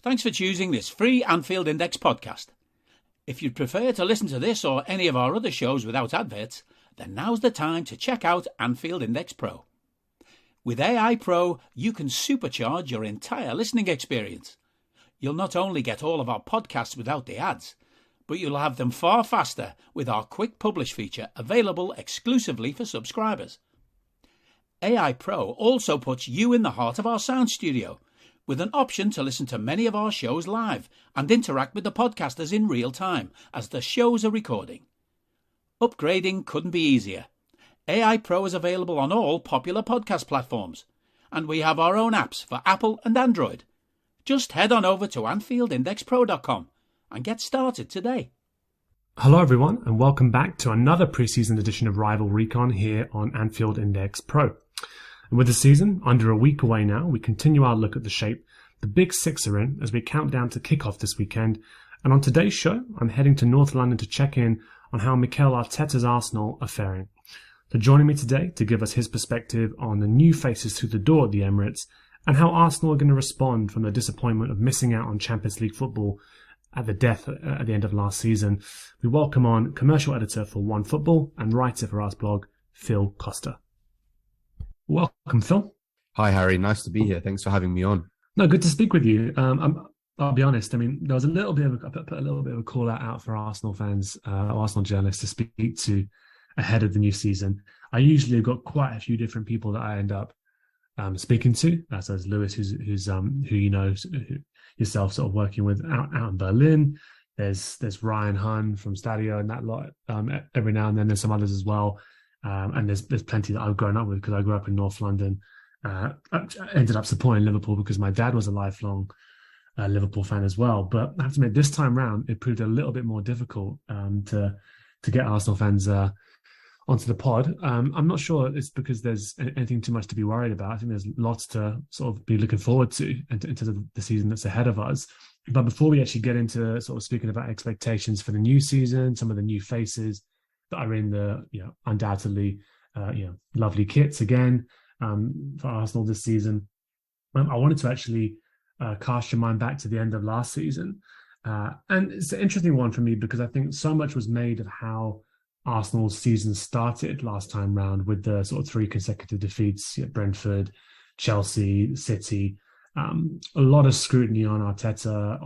Thanks for choosing this free Anfield Index podcast. If you'd prefer to listen to this or any of our other shows without adverts, then now's the time to check out Anfield Index Pro. With AI Pro, you can supercharge your entire listening experience. You'll not only get all of our podcasts without the ads, but you'll have them far faster with our Quick Publish feature available exclusively for subscribers. AI Pro also puts you in the heart of our sound studio, with an option to listen to many of our shows live and interact with the podcasters in real time as the shows are recording. Upgrading couldn't be easier. AI Pro is available on all popular podcast platforms, and we have our own apps for Apple and Android. Just head on over to AnfieldIndexPro.com and get started today. Hello everyone, and welcome back to another pre-season edition of Rival Recon here on Anfield Index Pro. And with the season under a week away now, we continue our look at the shape the Big Six are in as we count down to kick-off this weekend. And on today's show, I'm heading to North London to check in on how Mikel Arteta's Arsenal are faring. So joining me today to give us his perspective on the new faces through the door at the Emirates and how Arsenal are going to respond from the disappointment of missing out on Champions League football at the death at the end of last season, we welcome on commercial editor for OneFootball and writer for our blog, Phil Costa. Welcome, Phil. Hi, Harry. Nice to be here. Thanks for having me on. No, good to speak with you. I'll be honest. I mean, there was I put a little bit of a call out for Arsenal fans, Arsenal journalists to speak to ahead of the new season. I usually have got quite a few different people that I end up speaking to. So there's Lewis, who you know yourself, sort of working with out in Berlin. There's Ryan Hunn from Stadio and that lot. Every now and then there's some others as well. And there's plenty that I've grown up with because I grew up in North London. I ended up supporting Liverpool because my dad was a lifelong Liverpool fan as well. But I have to admit, this time round, it proved a little bit more difficult to get Arsenal fans onto the pod. I'm not sure it's because there's anything too much to be worried about. I think there's lots to sort of be looking forward to in terms of the season that's ahead of us. But before we actually get into sort of speaking about expectations for the new season, some of the new faces that are in the, undoubtedly, lovely kits again for Arsenal this season. I wanted to actually cast your mind back to the end of last season. And it's an interesting one for me because I think so much was made of how Arsenal's season started last time round with the sort of 3 consecutive defeats, Brentford, Chelsea, City. A lot of scrutiny on Arteta,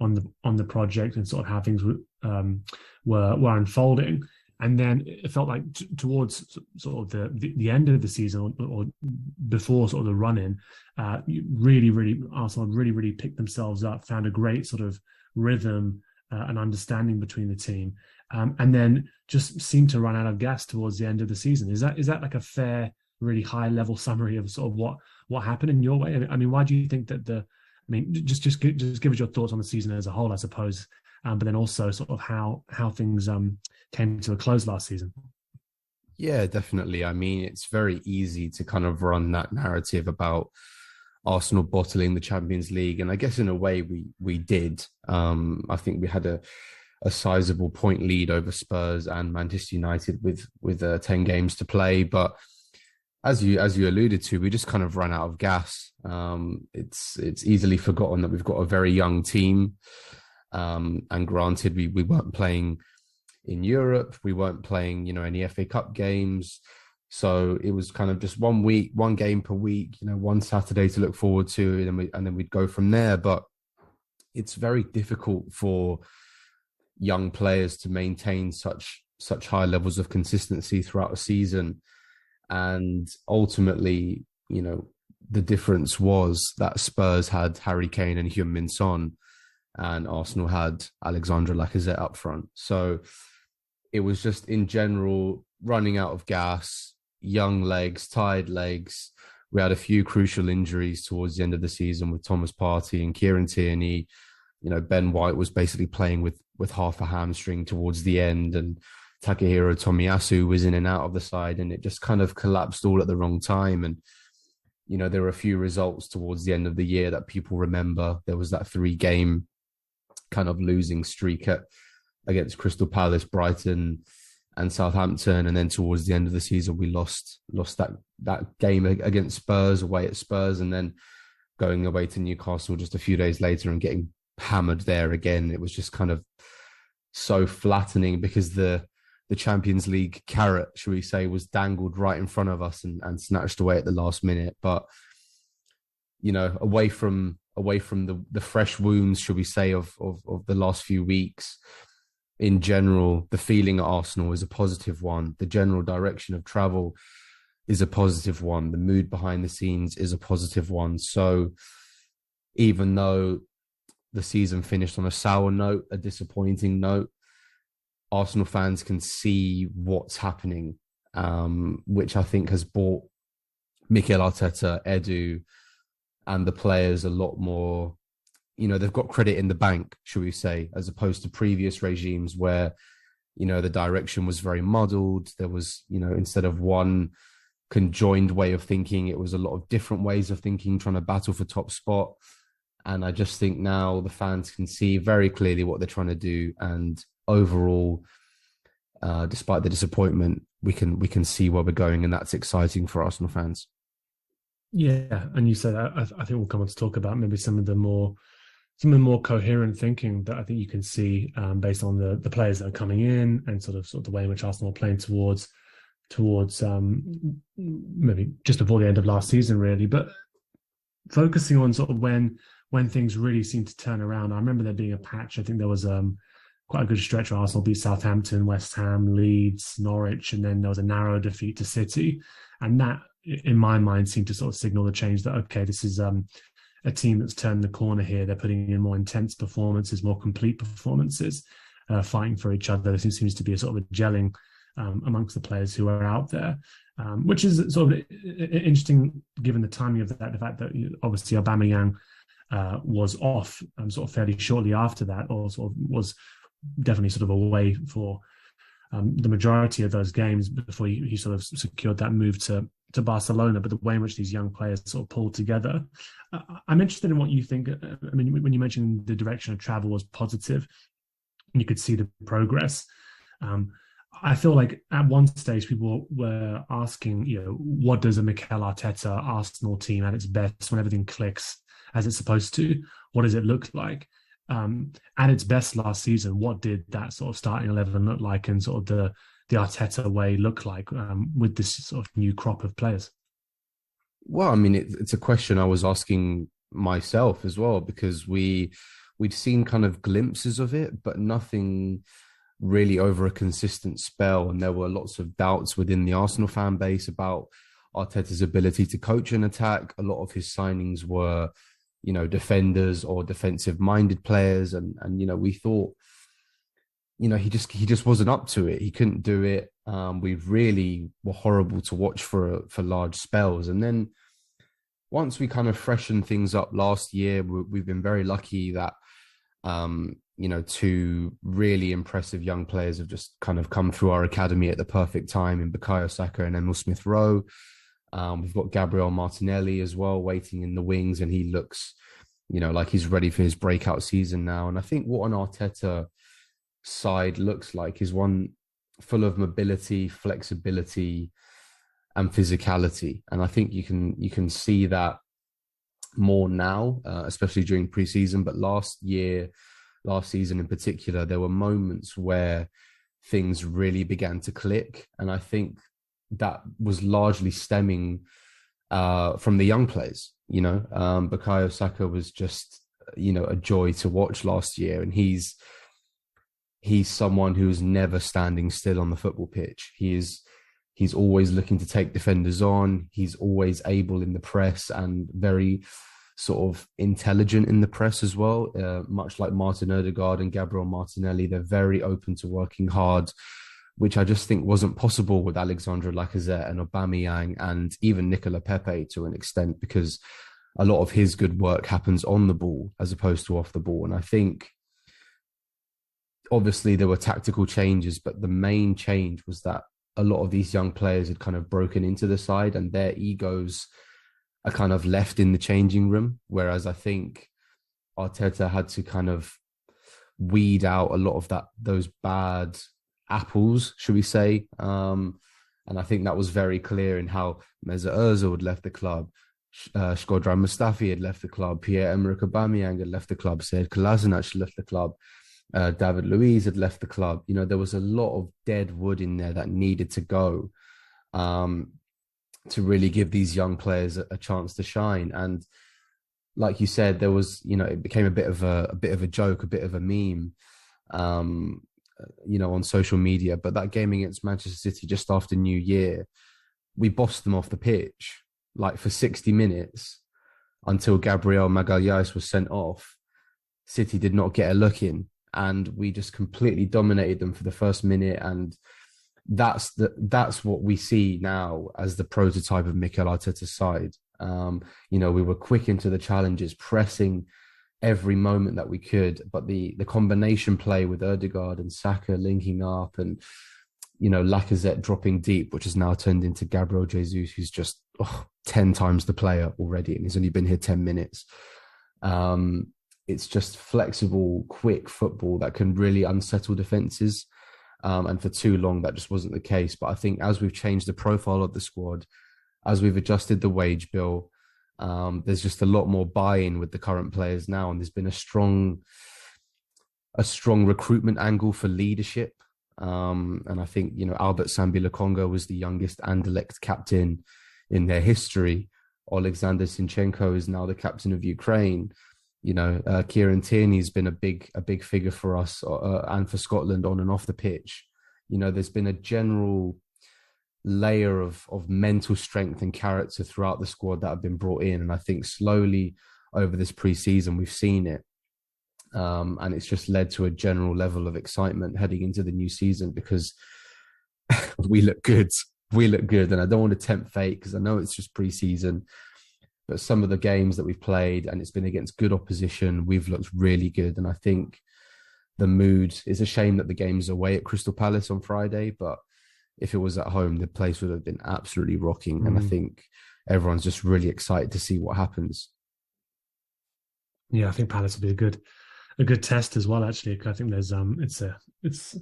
on the project and sort of how things were unfolding. And then it felt like towards sort of the end of the season or before sort of the run-in, Arsenal really picked themselves up, found a great sort of rhythm and understanding between the team, and then just seemed to run out of gas towards the end of the season. Is that like a fair, really high-level summary of sort of what happened in your way? I mean, why do you think that just give us your thoughts on the season as a whole, I suppose, but then also sort of how things came to a close last season? Yeah, definitely. I mean, it's very easy to kind of run that narrative about Arsenal bottling the Champions League, and I guess in a way we did. I think we had a sizable point lead over Spurs and Manchester United with 10 games to play, but as you alluded to, we just kind of ran out of gas. It's easily forgotten that we've got a very young team. And granted, we weren't playing in Europe. We weren't playing, any FA Cup games. So it was kind of just one game per week, one Saturday to look forward to, and then we'd go from there. But it's very difficult for young players to maintain such high levels of consistency throughout a season. And ultimately, the difference was that Spurs had Harry Kane and Heung-min Son, and Arsenal had Alexandre Lacazette up front. So it was just, in general, running out of gas, young legs, tired legs. We had a few crucial injuries towards the end of the season with Thomas Partey and Kieran Tierney. Ben White was basically playing with half a hamstring towards the end, and Takehiro Tomiyasu was in and out of the side, and it just kind of collapsed all at the wrong time. And, there were a few results towards the end of the year that people remember. There was that 3-game kind of losing streak against Crystal Palace, Brighton and Southampton. And then towards the end of the season, we lost that game against Spurs, away at Spurs. And then going away to Newcastle just a few days later and getting hammered there again. It was just kind of so flattening because the Champions League carrot, should we say, was dangled right in front of us and snatched away at the last minute. But, you know, away from the fresh wounds, should we say, of the last few weeks, in general, the feeling at Arsenal is a positive one. The general direction of travel is a positive one. The mood behind the scenes is a positive one. So even though the season finished on a sour note, a disappointing note, Arsenal fans can see what's happening, which I think has brought Mikel Arteta, Edu, and the players a lot more. You know, they've got credit in the bank, should we say, as opposed to previous regimes where, you know, the direction was very muddled. There was, you know, instead of one conjoined way of thinking, it was a lot of different ways of thinking, trying to battle for top spot. And I just think now the fans can see very clearly what they're trying to do. And overall, despite the disappointment, we can see where we're going, and that's exciting for Arsenal fans. Yeah, and you said I think we'll come on to talk about maybe some of the more coherent thinking that I think you can see based on the players that are coming in and sort of the way in which Arsenal are playing towards maybe just before the end of last season, really. But focusing on sort of when things really seemed to turn around. I remember there being a patch. I think there was quite a good stretch where Arsenal beat Southampton, West Ham, Leeds, Norwich, and then there was a narrow defeat to City. And that, in my mind, seemed to sort of signal the change that, okay, this is a team that's turned the corner here. They're putting in more intense performances, more complete performances, fighting for each other. There seems to be a sort of a gelling amongst the players who are out there, which is sort of interesting given the timing of that, the fact that obviously Aubameyang was off sort of fairly shortly after that, or sort of was definitely sort of away for the majority of those games before he sort of secured that move to Barcelona. But the way in which these young players sort of pulled together, I'm interested in what you think. I mean, when you mentioned the direction of travel was positive and you could see the progress, I feel like at one stage people were asking, you know, what does a Mikel Arteta Arsenal team at its best, when everything clicks as it's supposed to, what does it look like? At its best last season, what did that sort of starting 11 look like, and sort of the Arteta way look like with this sort of new crop of players? Well, I mean, it's a question I was asking myself as well, because we'd seen kind of glimpses of it, but nothing really over a consistent spell. And there were lots of doubts within the Arsenal fan base about Arteta's ability to coach an attack. A lot of his signings were, you know, defenders or defensive-minded players, and you know, we thought, you know, he just wasn't up to it. He couldn't do it. We really were horrible to watch for large spells. And then once we kind of freshened things up last year, we've been very lucky that you know, two really impressive young players have just kind of come through our academy at the perfect time in Bukayo Saka and Emil Smith-Rowe. We've got Gabriel Martinelli as well waiting in the wings, and he looks, you know, like he's ready for his breakout season now. And I think what an Arteta side looks like is one full of mobility, flexibility, and physicality. And I think you can see that more now, especially during pre-season. But last season in particular, there were moments where things really began to click. And I think that was largely stemming from the young players. You know, Bukayo Saka was just, you know, a joy to watch last year. And he's someone who's never standing still on the football pitch. He's always looking to take defenders on. He's always able in the press and very sort of intelligent in the press as well. Much like Martin Odegaard and Gabriel Martinelli, they're very open to working hard, which I just think wasn't possible with Alexandre Lacazette and Aubameyang and even Nicola Pepe to an extent, because a lot of his good work happens on the ball as opposed to off the ball. And I think obviously there were tactical changes, but the main change was that a lot of these young players had kind of broken into the side and their egos are kind of left in the changing room. Whereas I think Arteta had to kind of weed out a lot of those bad apples, should we say. And I think that was very clear in how Mesut Ozil had left the club, Shkodran Mustafi had left the club. Pierre-Emerick Aubameyang had left the club. Sead Kolasinac had left the club. David Luiz had left the club. You know, there was a lot of dead wood in there that needed to go to really give these young players a chance to shine. And like you said, there was, you know, it became a bit of a joke, a bit of a meme, you know, on social media. But that game against Manchester City just after New Year, we bossed them off the pitch like for 60 minutes until Gabriel Magalhães was sent off. City did not get a look in, and we just completely dominated them for the first minute. And that's what we see now as the prototype of Mikel Arteta's side. You know, we were quick into the challenges, pressing every moment that we could, but the combination play with Ødegaard and Saka linking up, and, you know, Lacazette dropping deep, which has now turned into Gabriel Jesus, who's just 10 times the player already, and he's only been here 10 minutes. It's just flexible, quick football that can really unsettle defenses. And for too long, that just wasn't the case. But I think as we've changed the profile of the squad, as we've adjusted the wage bill, there's just a lot more buy-in with the current players now. And there's been a strong recruitment angle for leadership. And I think, you know, Albert Sambi Lokonga was the youngest Anderlecht captain in their history. Alexander Zinchenko is now the captain of Ukraine. You know, Kieran Tierney's been a big figure for us and for Scotland on and off the pitch. You know, there's been a general layer of mental strength and character throughout the squad that have been brought in. And I think slowly over this pre-season, we've seen it. And it's just led to a general level of excitement heading into the new season because we look good. We look good. And I don't want to tempt fate because I know it's just pre-season. But some of the games that we've played, and it's been against good opposition, we've looked really good. And I think the mood is a shame that the game's away at Crystal Palace on Friday. But if it was at home, the place would have been absolutely rocking. And I think everyone's just really excited to see what happens. Yeah, I think Palace will be a good test as well, actually. I think there's it's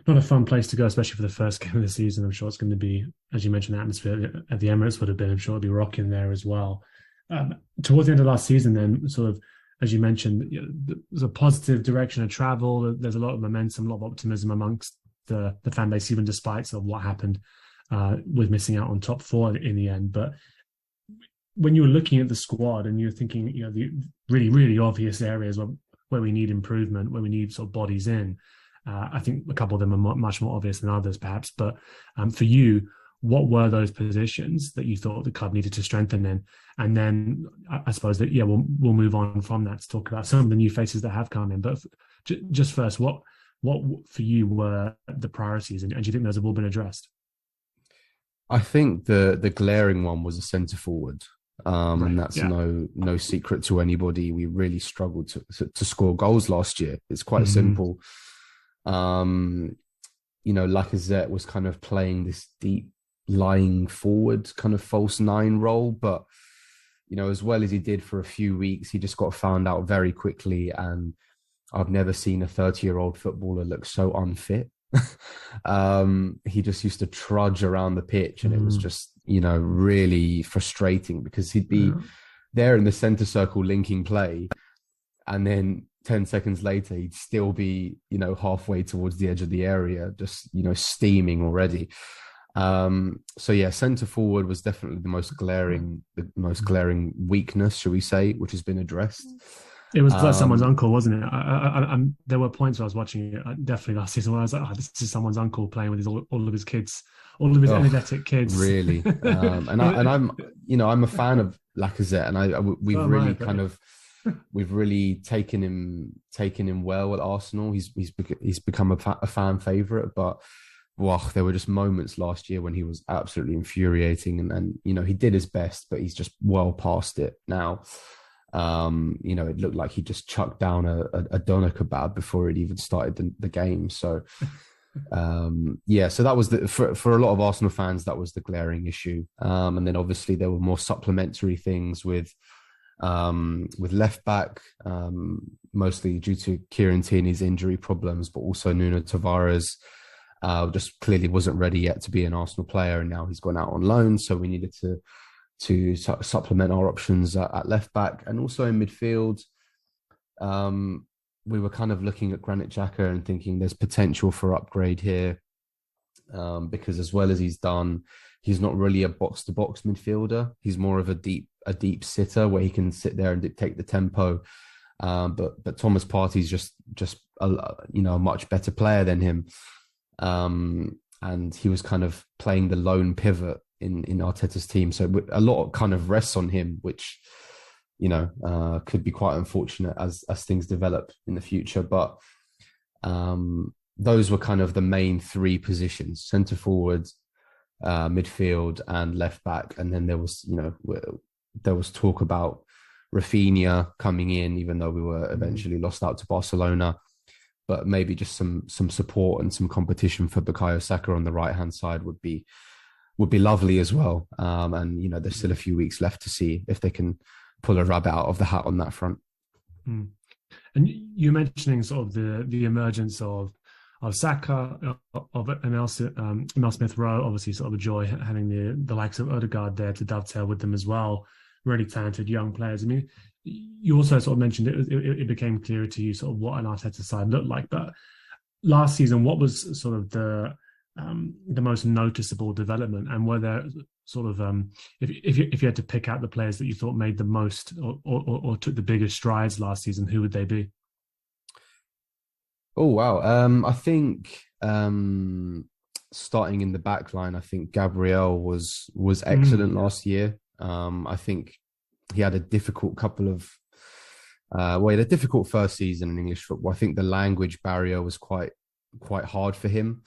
not a fun place to go, especially for the first game of the season. I'm sure it's going to be, as you mentioned, the atmosphere at the Emirates would have been. I'm sure it'll be rocking there as well. Towards the end of last season, then, sort of, as you mentioned, you know, there's a positive direction of travel. There's a lot of momentum, a lot of optimism amongst the fan base, even despite sort of what happened with missing out on top four in the end. But when you were looking at the squad and you're thinking, you know, the really, really obvious areas where we need improvement, where we need sort of bodies in, I think a couple of them are much more obvious than others, perhaps. But for you, what were those positions that you thought the club needed to strengthen in? And then I suppose that, yeah, we'll move on from that to talk about some of the new faces that have come in. But just first, what for you were the priorities, and do you think those have all been addressed? I think the glaring one was a centre forward. And that's no secret to anybody. We really struggled to score goals last year. It's quite simple. You know, Lacazette was kind of playing this deep lying forward kind of false nine role, but, you know, as well as he did for a few weeks, he just got found out very quickly. And I've never seen a 30-year-old footballer look so unfit. He just used to trudge around the pitch, and it was just, you know, really frustrating because he'd be there in the centre circle linking play, and then 10 seconds later he'd still be, you know, halfway towards the edge of the area, just, you know, steaming already. So yeah, centre forward was definitely the most glaring weakness, shall we say, which has been addressed. It was like someone's uncle, wasn't it? There were points where I was watching it, definitely last season, where I was like, "Oh, this is someone's uncle playing with all of his kids, all of his energetic kids." Really, and I'm, you know, I'm a fan of Lacazette, and we've really taken him well at Arsenal. He's become a fan favourite, but there were just moments last year when he was absolutely infuriating, and you know, he did his best, but he's just well past it now. You know, it looked like he just chucked down a doner kebab before it even started the game. So, so that was for a lot of Arsenal fans, that was the glaring issue. And then obviously there were more supplementary things with left back, mostly due to Kieran Tierney's injury problems, but also Nuno Tavares just clearly wasn't ready yet to be an Arsenal player, and now he's gone out on loan. So we needed to supplement our options at left back, and also in midfield. We were kind of looking at Granit Xhaka and thinking there's potential for upgrade here, because as well as he's done, he's not really a box to box midfielder. He's more of a deep sitter where he can sit there and dictate the tempo. But Thomas Partey's just a much better player than him, and he was kind of playing the lone pivot in Arteta's team. So a lot kind of rests on him, which could be quite unfortunate as things develop in the future. But those were kind of the main three positions: centre forward, midfield, and left back. And then there was talk about Rafinha coming in, even though we were eventually lost out to Barcelona. But maybe just some support and some competition for Bukayo Saka on the right hand side would be lovely as well. And there's still a few weeks left to see if they can pull a rabbit out of the hat on that front. And you're mentioning sort of the emergence of Saka, of Emil Smith-Rowe. Obviously, sort of a joy having the likes of Odegaard there to dovetail with them as well. Really talented young players. I mean, you also sort of mentioned it became clearer to you sort of what an Arteta side looked like. But last season, what was sort of the most noticeable development, and were there sort of if you had to pick out the players that you thought made the most or took the biggest strides last season, who would they be? Oh wow, I think starting in the back line, I think Gabriel was excellent last year. I think he had a difficult he had a difficult first season in English football. I think the language barrier was quite hard for him.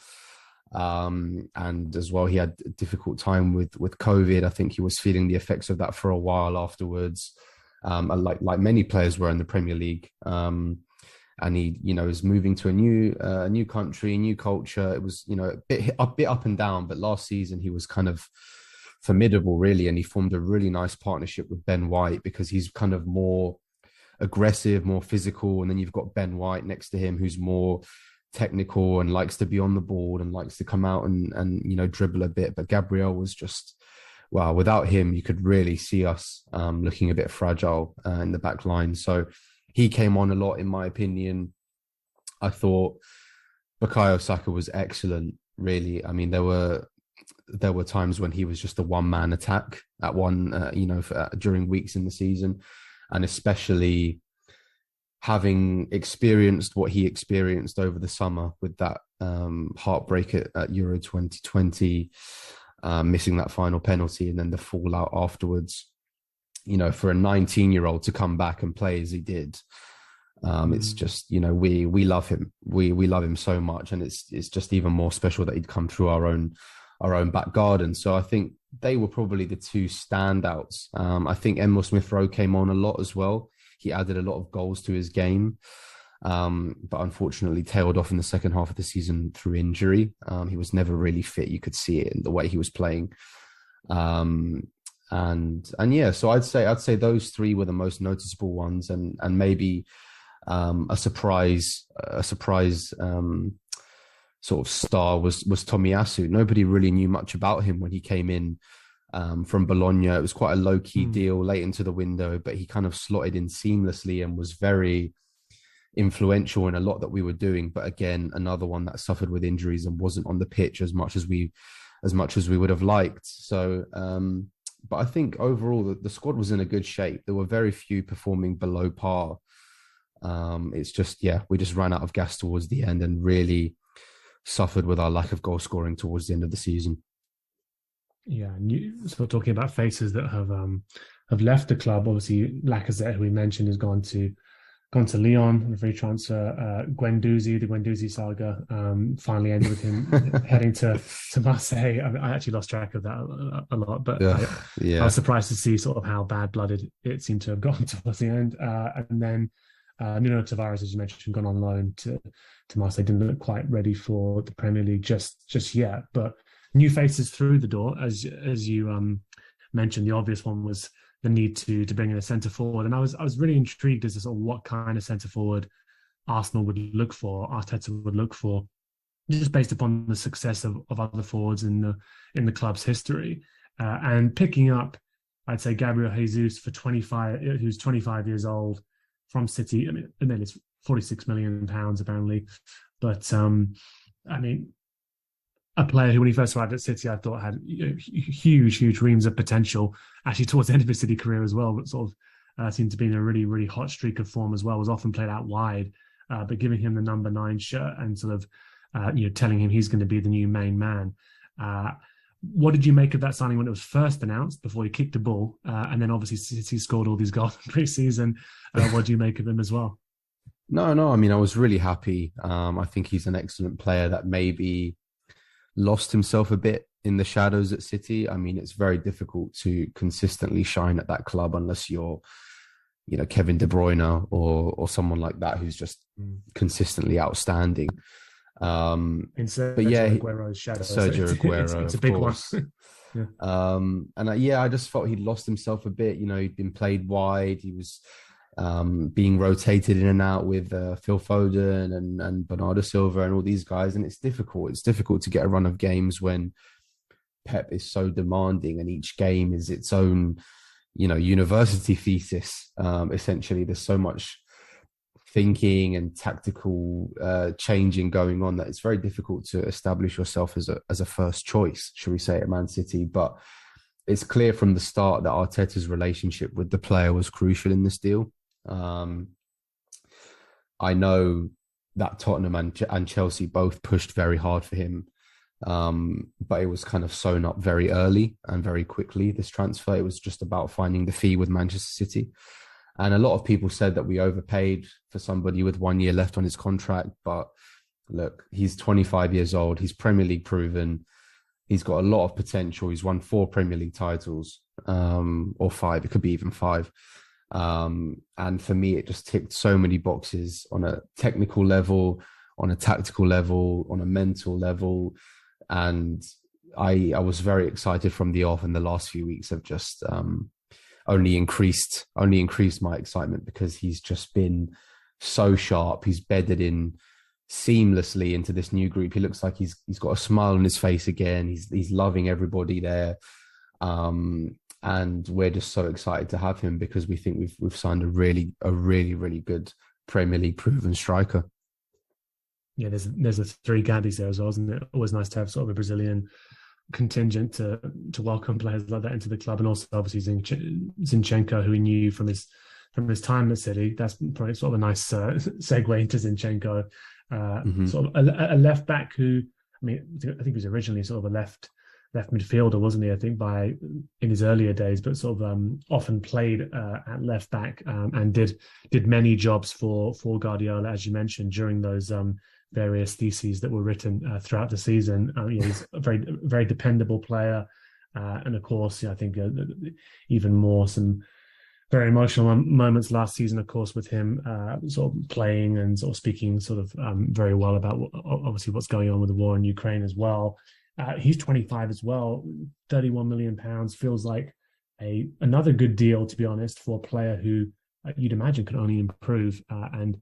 And as well, he had a difficult time with COVID. I think he was feeling the effects of that for a while afterwards, like many players were in the Premier League. And he, is moving to a new country, new culture. It was, a bit up and down. But last season he was kind of formidable, really, and he formed a really nice partnership with Ben White, because he's kind of more aggressive, more physical, and then you've got Ben White next to him, who's more technical and likes to be on the ball and likes to come out and dribble a bit. But Gabriel was just, wow, without him you could really see us looking a bit fragile in the back line. So he came on a lot, in my opinion. I thought Bukayo Saka was excellent, really. I mean, there were times when he was just a one-man attack at during weeks in the season, and especially having experienced what he experienced over the summer with that heartbreak at Euro 2020, missing that final penalty, and then the fallout afterwards. For a 19-year-old to come back and play as he did, it's just, we love him. We love him so much, and it's just even more special that he'd come through our own back garden. So I think they were probably the two standouts. I think Emil Smith-Rowe came on a lot as well. He added a lot of goals to his game, but unfortunately tailed off in the second half of the season through injury. He was never really fit. You could see it in the way he was playing. And yeah, so I'd say those three were the most noticeable ones, and maybe a surprise sort of star was Tomiyasu. Nobody really knew much about him when he came in from Bologna. It was quite a low-key deal late into the window, but he kind of slotted in seamlessly and was very influential in a lot that we were doing. But again, another one that suffered with injuries and wasn't on the pitch as much as we would have liked. So but I think overall the squad was in a good shape. There were very few performing below par. It's just, we just ran out of gas towards the end and really suffered with our lack of goal scoring towards the end of the season. Yeah, and you sort of talking about faces that have left the club. Obviously, Lacazette, who we mentioned, has gone to Lyon on a free transfer. The Guendouzi saga finally ended with him heading to Marseille. I actually lost track of that a lot, but I was surprised to see sort of how bad-blooded it seemed to have gotten towards the end. And then Nuno Tavares, as you mentioned, gone on loan to Marseille. Didn't look quite ready for the Premier League just yet, but new faces through the door, as you mentioned. The obvious one was the need to bring in a centre forward, and I was really intrigued as to sort of what kind of centre forward Arsenal would look for, Arteta would look for, just based upon the success of other forwards in the club's history, and picking up I'd say Gabriel Jesus who's 25 years old from City. I mean, admittedly, it's 46 million pounds apparently, but I mean, a player who, when he first arrived at City, I thought had huge reams of potential. Actually, towards the end of his City career as well, but sort of seemed to be in a really hot streak of form as well. Was often played out wide, but giving him the number 9 shirt and sort of telling him he's going to be the new main man. What did you make of that signing when it was first announced before he kicked the ball? And then obviously City scored all these goals in pre-season. What do you make of him as well? No. I mean, I was really happy. I think he's an excellent player that maybe lost himself a bit in the shadows at City. I mean, it's very difficult to consistently shine at that club unless you're, Kevin De Bruyne or someone like that who's just consistently outstanding. But yeah, Aguero's shadow. Sergio Aguero, it's a big one. Yeah. I just felt he'd lost himself a bit. He'd been played wide. He was being rotated in and out with Phil Foden and Bernardo Silva and all these guys, and it's difficult. It's difficult to get a run of games when Pep is so demanding, and each game is its own, university thesis. Essentially, there's so much thinking and tactical changing going on that it's very difficult to establish yourself as a first choice, should we say, at Man City. But it's clear from the start that Arteta's relationship with the player was crucial in this deal. I know that Tottenham and Chelsea both pushed very hard for him, but it was kind of sewn up very early and very quickly, this transfer. It was just about finding the fee with Manchester City. And a lot of people said that we overpaid for somebody with 1 year left on his contract. But look, he's 25 years old. He's Premier League proven. He's got a lot of potential. He's won 4 Premier League titles, or 5. It could be even 5. And for me, it just ticked so many boxes on a technical level, on a tactical level, on a mental level. And I was very excited from the off, and the last few weeks have just only increased my excitement, because he's just been so sharp. He's bedded in seamlessly into this new group. He looks like he's got a smile on his face again. He's loving everybody there. And we're just so excited to have him, because we think we've signed a really good Premier League proven striker. Yeah, there's a 3 Gabbies there as well, isn't it? Always nice to have sort of a Brazilian contingent to welcome players like that into the club, and also obviously Zinchenko, who we knew from his time at City. That's probably sort of a nice segue into Zinchenko, sort of a left back who, I mean, I think he was originally sort of a left midfielder, wasn't he? I think in his earlier days, but sort of often played at left back, and did many jobs for Guardiola, as you mentioned, during those various theses that were written throughout the season. He's a very dependable player, and of course, I think even more some very emotional moments last season, of course, with him sort of playing and sort of speaking sort of very well about obviously what's going on with the war in Ukraine as well. He's 25 as well. 31 million pounds feels like another good deal, to be honest, for a player who you'd imagine could only improve, and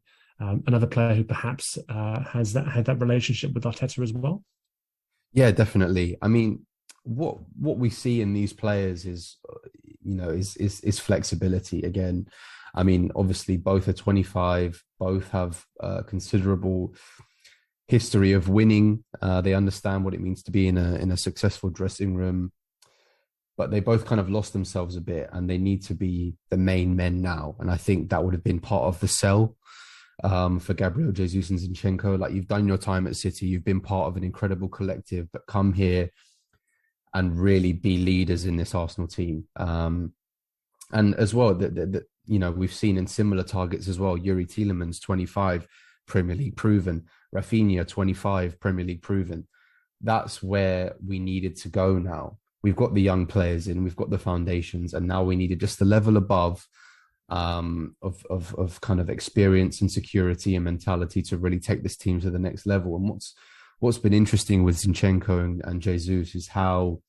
another player who perhaps had that relationship with Arteta as well. Yeah, definitely. I mean, what we see in these players is flexibility again. I mean, obviously both are 25, both have considerable history of winning. They understand what it means to be in a successful dressing room, but they both kind of lost themselves a bit, and they need to be the main men now. And I think that would have been part of the sell for Gabriel Jesus and Zinchenko. Like, you've done your time at City, you've been part of an incredible collective, but come here and really be leaders in this Arsenal team. And as well, that we've seen in similar targets as well. Yuri Tielemans, 25, Premier League proven. Rafinha, 25, Premier League proven. That's where we needed to go now. We've got the young players in, we've got the foundations, and now we needed just the level above of kind of experience and security and mentality to really take this team to the next level. And what's been interesting with Zinchenko and Jesus is how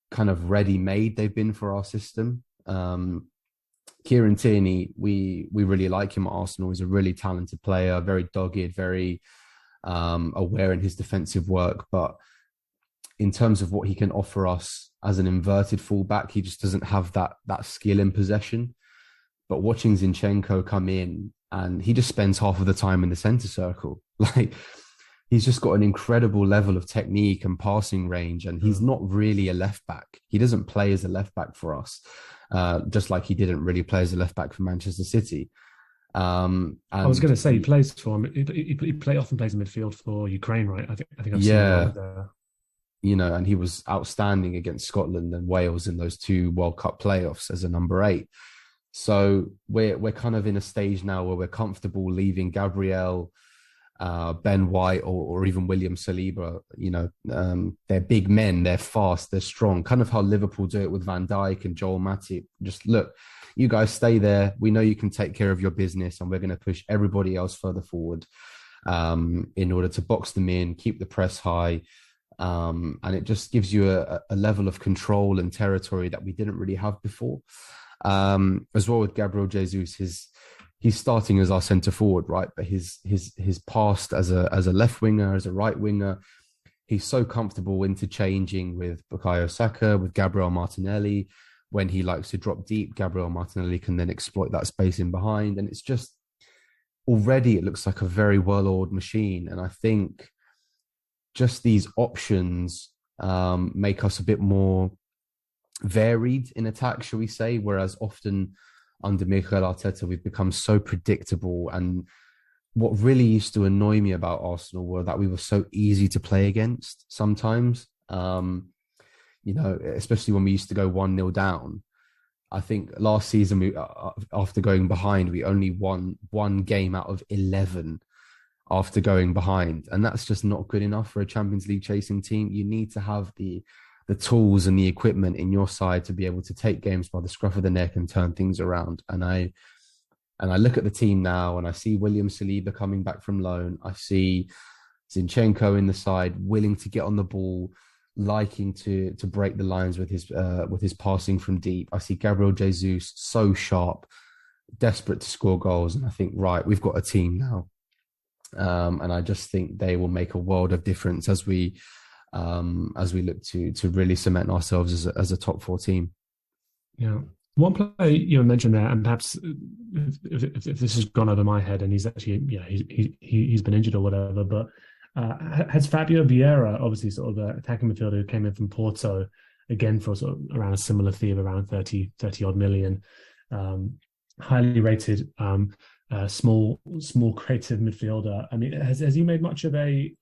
kind of ready-made they've been for our system. Kieran Tierney, we really like him at Arsenal. He's a really talented player, very dogged, very aware in his defensive work. But in terms of what he can offer us as an inverted fullback, he just doesn't have that skill in possession. But watching Zinchenko come in, and he just spends half of the time in the center circle. Like, he's just got an incredible level of technique and passing range, and he's not really a left back. He doesn't play as a left back for us, just like he didn't really play as a left back for Manchester City. I was going to say he plays for him. He often plays in midfield for Ukraine, right? I think I've seen him there. You know, and he was outstanding against Scotland and Wales in those 2 World Cup playoffs as a number 8. So we're kind of in a stage now where we're comfortable leaving Gabriel, Ben White, or even William Saliba. You know, they're big men, they're fast, they're strong. Kind of how Liverpool do it with Van Dijk and Joel Matip. Just look, you guys stay there. We know you can take care of your business, and we're going to push everybody else further forward in order to box them in, keep the press high. And it just gives you a level of control and territory that we didn't really have before. As well with Gabriel Jesus, he's starting as our centre forward, right? But his past as a left winger, as a right winger, he's so comfortable interchanging with Bukayo Saka, with Gabriel Martinelli. When he likes to drop deep, Gabriel Martinelli can then exploit that space in behind. And it's just, already it looks like a very well-oiled machine. And I think just these options make us a bit more varied in attack, shall we say, whereas often under Mikel Arteta we've become so predictable. And what really used to annoy me about Arsenal were that we were so easy to play against sometimes, you know, especially when we used to go 1-0 down. I think last season, after going behind, we only won 1 game out of 11 after going behind. And that's just not good enough for a Champions League chasing team. You need to have the tools and the equipment in your side to be able to take games by the scruff of the neck and turn things around. And I look at the team now, and I see William Saliba coming back from loan. I see Zinchenko in the side, willing to get on the ball, liking to break the lines with his passing from deep. I see Gabriel Jesus so sharp, desperate to score goals. And I think, right, we've got a team now. And I just think they will make a world of difference as we look to really cement ourselves as a top 4 team. Yeah. One play you mentioned there, and perhaps if this has gone over my head, and he's actually, he's been injured or whatever, but has Fabio Vieira, obviously sort of the attacking midfielder who came in from Porto, again for sort of around a similar fee of around 30 odd million, highly rated, small creative midfielder. I mean, has he made much of a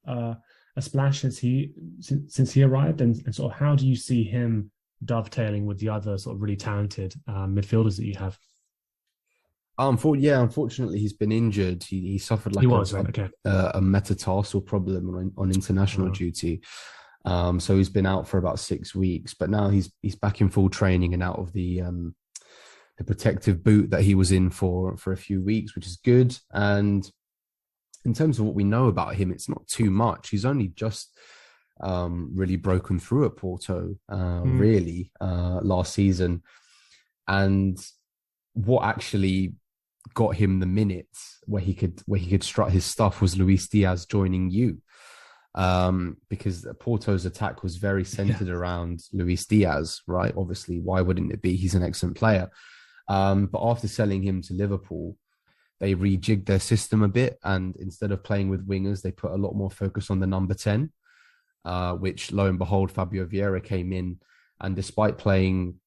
splash since he arrived, and sort of how do you see him dovetailing with the other sort of really talented midfielders that you have? Unfortunately, he's been injured. He suffered a metatarsal problem on international duty. So he's been out for about 6 weeks, but now he's back in full training and out of the protective boot that he was in for a few weeks, which is good. And in terms of what we know about him, it's not too much. He's only just really broken through at Porto, last season. And what actually got him the minutes where he could strut his stuff was Luis Diaz joining you, because Porto's attack was very centered around Luis Diaz, right? Obviously, why wouldn't it be? He's an excellent player. But after selling him to Liverpool, they rejigged their system a bit, and instead of playing with wingers, they put a lot more focus on the number 10, which lo and behold, Fabio Vieira came in, and despite playing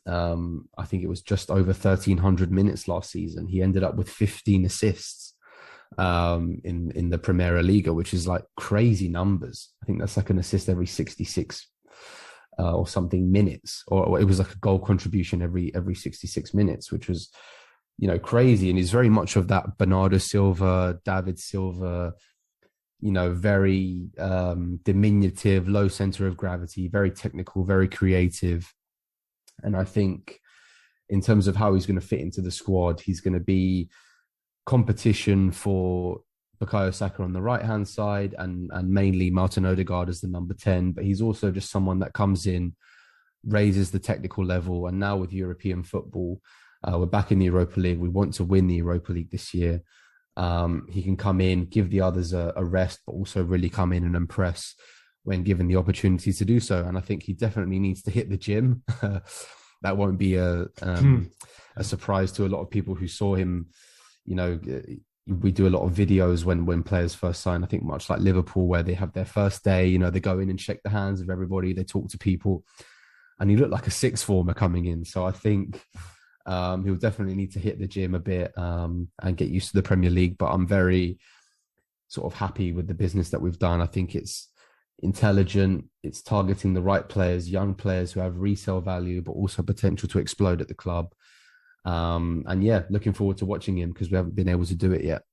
I think it was just over 1,300 minutes last season, he ended up with 15 assists in the Primera Liga, which is like crazy numbers. I think that's like an assist every 66 or something minutes, or it was like a goal contribution every 66 minutes, which was, crazy. And he's very much of that Bernardo Silva, David Silva, very diminutive, low center of gravity, very technical, very creative. And I think in terms of how he's going to fit into the squad, he's going to be competition for Bukayo Saka on the right-hand side and mainly Martin Odegaard as the number 10. But he's also just someone that comes in, raises the technical level. And now with European football, we're back in the Europa League. We want to win the Europa League this year. He can come in, give the others a rest, but also really come in and impress when given the opportunity to do so. And I think he definitely needs to hit the gym. That won't be a surprise to a lot of people who saw him. You know, we do a lot of videos when players first sign. I think much like Liverpool, where they have their first day, you know, they go in and shake the hands of everybody, they talk to people, and he looked like a sixth former coming in. So I think he'll definitely need to hit the gym a bit and get used to the Premier League. But I'm very sort of happy with the business that we've done. I think it's intelligent. It's targeting the right players, young players who have resale value, but also potential to explode at the club. And yeah, looking forward to watching him because we haven't been able to do it yet.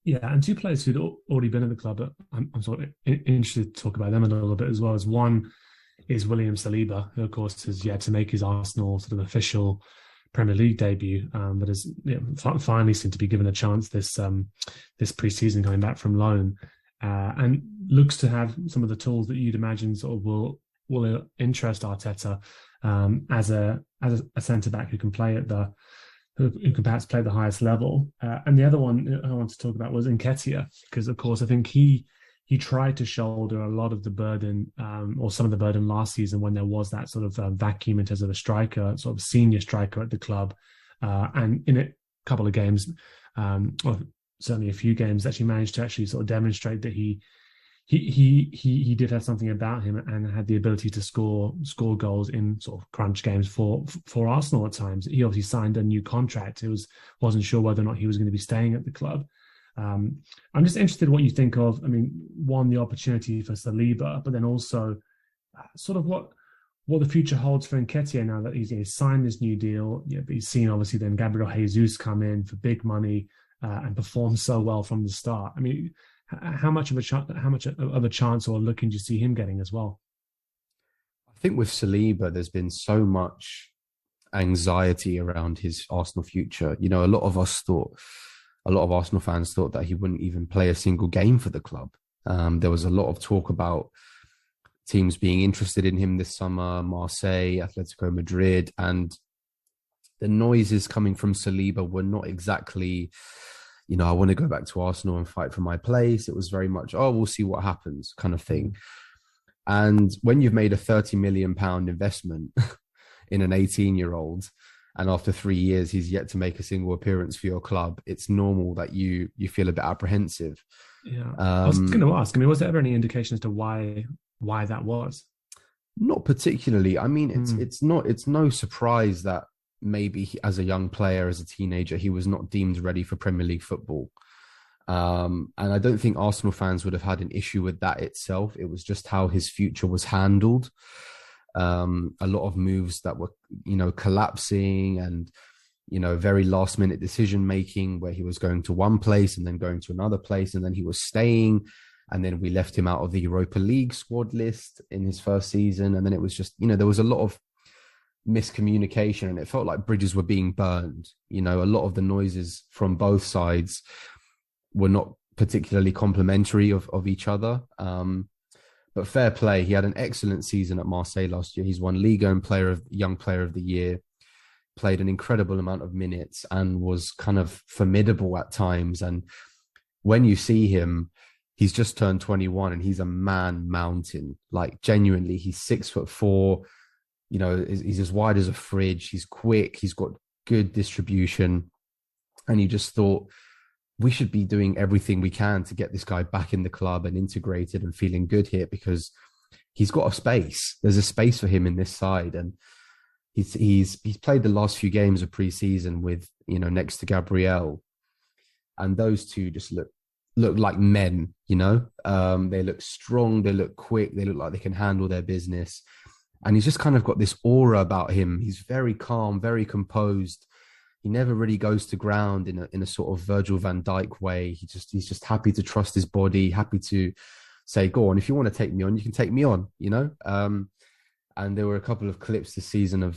Yeah, and two players who'd already been at the club, I'm sort of interested to talk about them a little bit as well. As one is William Saliba, who of course has yet to make his Arsenal sort of official Premier League debut, but has finally seemed to be given a chance this pre-season coming back from loan, and looks to have some of the tools that you'd imagine sort of will interest Arteta as a centre back who can play who can perhaps play at the highest level. And the other one I want to talk about was Nketiah, because of course I think he tried to shoulder a lot of the burden, or some of the burden last season when there was that sort of vacuum in terms of a striker, sort of senior striker at the club. And in a couple of games, or certainly a few games, actually managed to actually sort of demonstrate that he did have something about him and had the ability to score goals in sort of crunch games for Arsenal at times. He obviously signed a new contract. Wasn't sure whether or not he was going to be staying at the club. I'm just interested in what you think of, I mean, one, the opportunity for Saliba, but then also sort of what the future holds for Nketiah now that he's signed this new deal. Yeah, but he's seen obviously then Gabriel Jesus come in for big money and perform so well from the start. I mean, how much of a chance or look do you see him getting as well? I think with Saliba, there's been so much anxiety around his Arsenal future. You know, a lot of Arsenal fans thought that he wouldn't even play a single game for the club. There was a lot of talk about teams being interested in him this summer, Marseille, Atletico Madrid, and the noises coming from Saliba were not exactly, you know, I want to go back to Arsenal and fight for my place. It was very much, oh, we'll see what happens kind of thing. And when you've made a £30 million investment in an 18-year-old, and after 3 years, he's yet to make a single appearance for your club, it's normal that you feel a bit apprehensive. Yeah. I was going to ask, I mean, was there ever any indication as to why that was? Not particularly. I mean, it's no surprise that maybe as a young player, as a teenager, he was not deemed ready for Premier League football. And I don't think Arsenal fans would have had an issue with that itself. It was just how his future was handled. A lot of moves that were, you know, collapsing and, you know, very last minute decision making where he was going to one place and then going to another place and then he was staying. And then we left him out of the Europa League squad list in his first season. And then it was just, you know, there was a lot of miscommunication and it felt like bridges were being burned. You know, a lot of the noises from both sides were not particularly complimentary of each other. But fair play, he had an excellent season at Marseille last year. He's won Liga and Young Player of the Year, played an incredible amount of minutes and was kind of formidable at times. And when you see him, he's just turned 21 and he's a man mountain. Like genuinely, he's 6'4", you know, he's as wide as a fridge. He's quick. He's got good distribution. And you just thought, we should be doing everything we can to get this guy back in the club and integrated and feeling good here because he's got a space. There's a space for him in this side. And he's played the last few games of pre-season with, you know, next to Gabriel. And those two just look like men, you know, they look strong. They look quick. They look like they can handle their business. And he's just kind of got this aura about him. He's very calm, very composed. He never really goes to ground in a sort of Virgil van Dijk way. He's just happy to trust his body, happy to say, go on, if you want to take me on, you can take me on, you know? And there were a couple of clips this season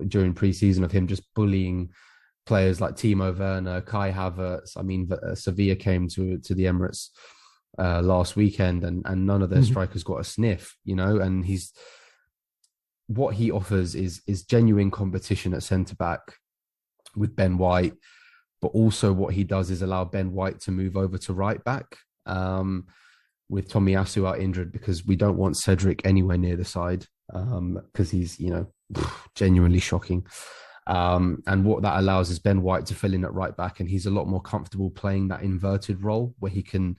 during pre-season of him just bullying players like Timo Werner, Kai Havertz. I mean, Sevilla came to the Emirates last weekend and none of their strikers got a sniff, you know? And what he offers is genuine competition at centre-back with Ben White, but also what he does is allow Ben White to move over to right back. with Tomiyasu out injured, because we don't want Cedric anywhere near the side, because he's, genuinely shocking. And what that allows is Ben White to fill in at right back, and he's a lot more comfortable playing that inverted role where he can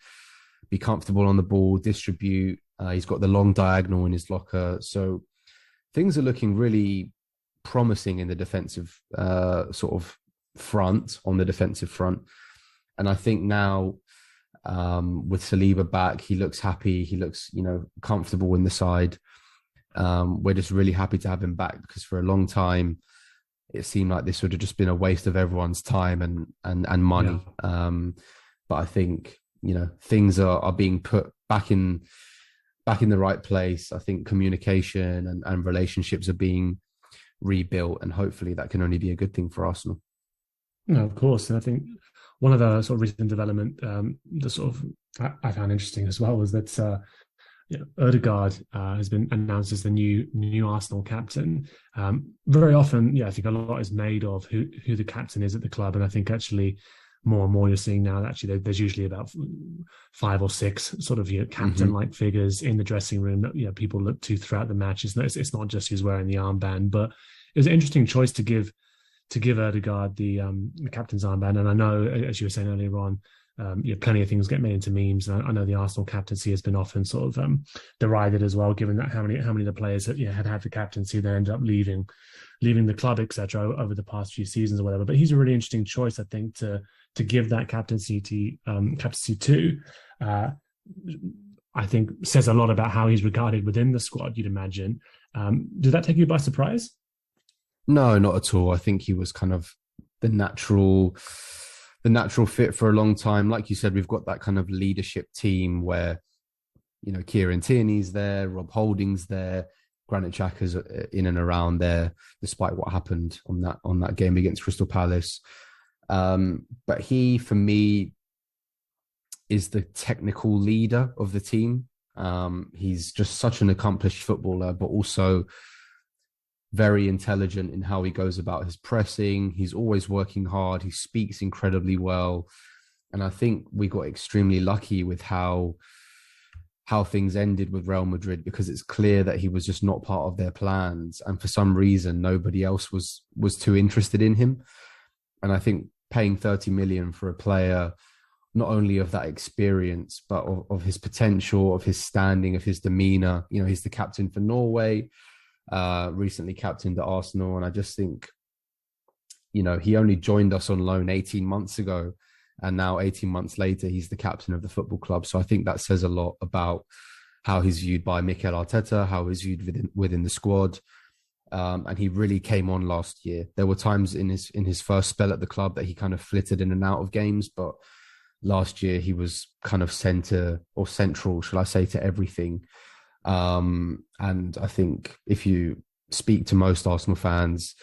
be comfortable on the ball, distribute. He's got the long diagonal in his locker. So things are looking really promising in the defensive sort of front, on the defensive front. And I think now with Saliba back, he looks happy. He looks, comfortable in the side. We're just really happy to have him back, because for a long time, it seemed like this would have just been a waste of everyone's time and money. Yeah. But I think, things are being put back in the right place. I think communication and relationships are being rebuilt, and hopefully that can only be a good thing for Arsenal. No, of course. And I think one of the sort of recent development that sort of I found interesting as well was that Odegaard has been announced as the new Arsenal captain. Very often, I think a lot is made of who the captain is at the club, and I think actually more and more you're seeing now that actually there's usually about 5 or 6 sort of captain-like figures in the dressing room that people look to throughout the match. It's not just who's wearing the armband, but it was an interesting choice to give Odegaard the captain's armband. And I know, as you were saying earlier on, plenty of things get made into memes. And I know the Arsenal captaincy has been often sort of derided as well, given that how many of the players that had the captaincy then ended up leaving the club, etc., over the past few seasons or whatever. But he's a really interesting choice, I think, to give that captaincy to. I think says a lot about how he's regarded within the squad, you'd imagine. Did that take you by surprise? No, not at all. I think he was kind of the natural fit for a long time. Like you said, we've got that kind of leadership team where, Kieran Tierney's there, Rob Holding's there, Granit Xhaka's in and around there, despite what happened on that game against Crystal Palace. But he, for me, is the technical leader of the team. He's just such an accomplished footballer, but also very intelligent in how he goes about his pressing. He's always working hard. He speaks incredibly well. And I think we got extremely lucky with how things ended with Real Madrid, because it's clear that he was just not part of their plans. And for some reason, nobody else was too interested in him. And I think paying 30 million for a player, not only of that experience, but of his potential, of his standing, of his demeanor. He's the captain for Norway, recently captained at Arsenal. And I just think, he only joined us on loan 18 months ago. And now 18 months later, he's the captain of the football club. So I think that says a lot about how he's viewed by Mikel Arteta, how he's viewed within the squad. And he really came on last year. There were times in his first spell at the club that he kind of flitted in and out of games, but last year he was kind of central, shall I say, to everything. And I think if you speak to most Arsenal fans,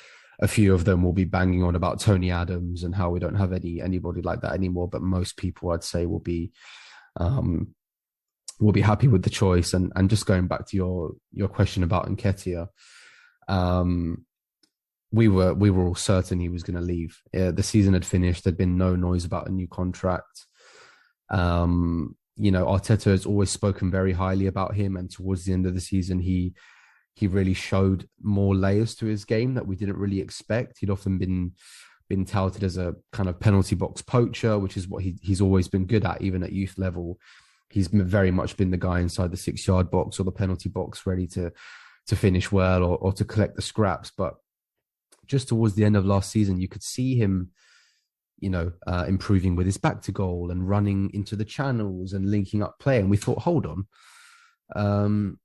a few of them will be banging on about Tony Adams and how we don't have anybody like that anymore. But most people, I'd say, will be happy with the choice. And just going back to your question about Nketiah, we were all certain he was going to leave. The season had finished. There'd been no noise about a new contract. Arteta has always spoken very highly about him, and towards the end of the season, he really showed more layers to his game that we didn't really expect. He'd often been touted as a kind of penalty box poacher, which is what he's always been good at, even at youth level. He's very much been the guy inside the 6-yard box or the penalty box, ready to finish well or to collect the scraps. But just towards the end of last season, you could see him, improving with his back to goal and running into the channels and linking up play. And we thought, hold on,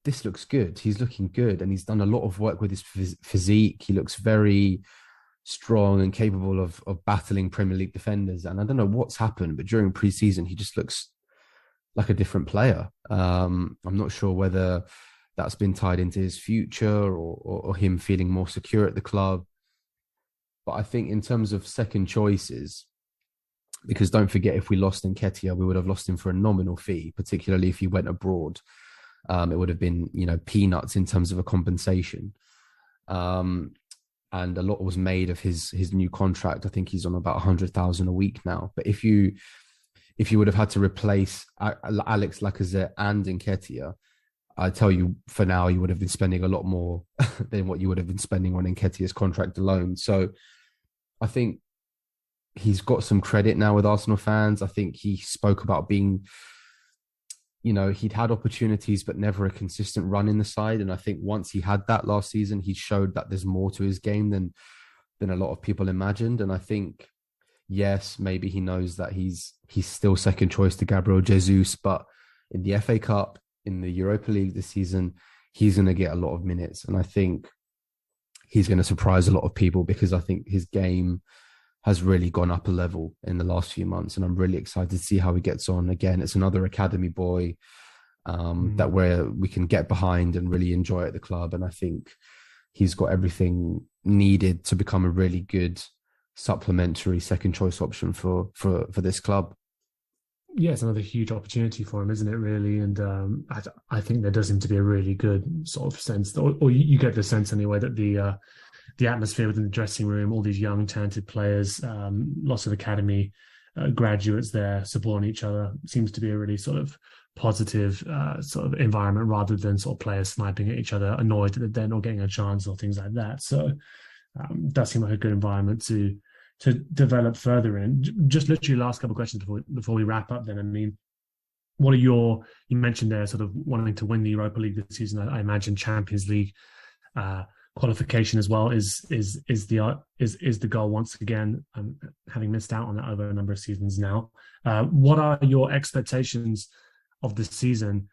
this looks good. He's looking good. And he's done a lot of work with his physique. He looks very strong and capable of battling Premier League defenders. And I don't know what's happened, but during pre-season, he just looks like a different player. I'm not sure whether that's been tied into his future or him feeling more secure at the club. But I think in terms of second choices, because don't forget, if we lost Nketiah, we would have lost him for a nominal fee, particularly if he went abroad. It would have been, peanuts in terms of a compensation. And a lot was made of his new contract. I think he's on about 100,000 a week now. But if you if you would have had to replace Alex Lacazette and Nketiah, I tell you, for now, you would have been spending a lot more than what you would have been spending on Nketiah's contract alone. So I think he's got some credit now with Arsenal fans. I think he spoke about being, he'd had opportunities, but never a consistent run in the side. And I think once he had that last season, he showed that there's more to his game than a lot of people imagined. And I think, yes, maybe he knows that he's still second choice to Gabriel Jesus, but in the FA Cup, in the Europa League this season, he's going to get a lot of minutes. And I think he's going to surprise a lot of people, because I think his game has really gone up a level in the last few months. And I'm really excited to see how he gets on. Again, it's another academy boy that we can get behind and really enjoy at the club. And I think he's got everything needed to become a really good supplementary second choice option for this club. Yeah, it's another huge opportunity for him, isn't it, really? And I think there does seem to be a really good sort of sense, or you get the sense anyway, that the atmosphere within the dressing room, all these young, talented players, lots of academy graduates there supporting each other, seems to be a really sort of positive sort of environment, rather than sort of players sniping at each other, annoyed that they're not getting a chance or things like that. So that seemed like a good environment to develop further in. Just literally last couple of questions before we wrap up then. I mean, what are you mentioned there sort of wanting to win the Europa League this season. I imagine Champions League qualification as well is the goal once again, having missed out on that over a number of seasons now. What are your expectations of the season?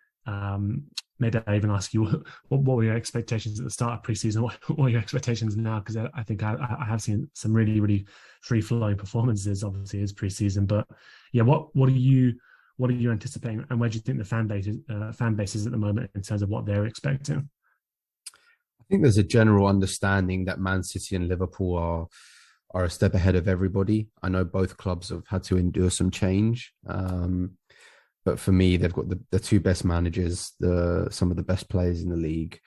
Maybe I even ask you, what were your expectations at the start of pre-season? What are your expectations now? Because I think I have seen some really, really free-flowing performances, obviously, as pre-season. But yeah, what are you anticipating, and where do you think the fan base is at the moment in terms of what they're expecting? I think there's a general understanding that Man City and Liverpool are a step ahead of everybody. I know both clubs have had to endure some change. But for me, they've got the two best managers, some of the best players in the league.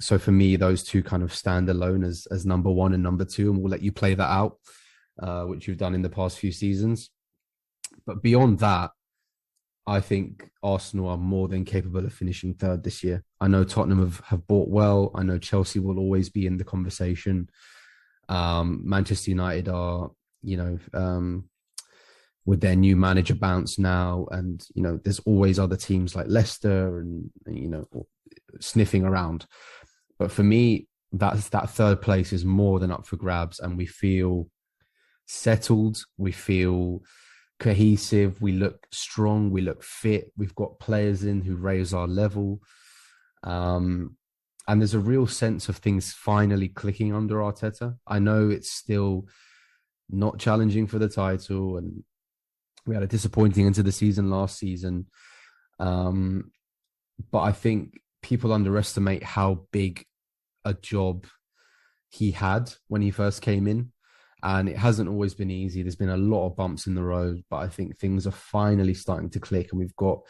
So for me, those two kind of stand alone as number one and number two, and we'll let you play that out, which you've done in the past few seasons. But beyond that, I think Arsenal are more than capable of finishing third this year. I know Tottenham have bought well. I know Chelsea will always be in the conversation. Manchester United are, with their new manager bounce now, and there's always other teams like Leicester and sniffing around. But for me, that third place is more than up for grabs, and we feel settled, we feel cohesive, we look strong, we look fit, we've got players in who raise our level, and there's a real sense of things finally clicking under Arteta. I know it's still not challenging for the title, and we had a disappointing into the season last season. But I think people underestimate how big a job he had when he first came in. And it hasn't always been easy. There's been a lot of bumps in the road, but I think things are finally starting to click. And we've got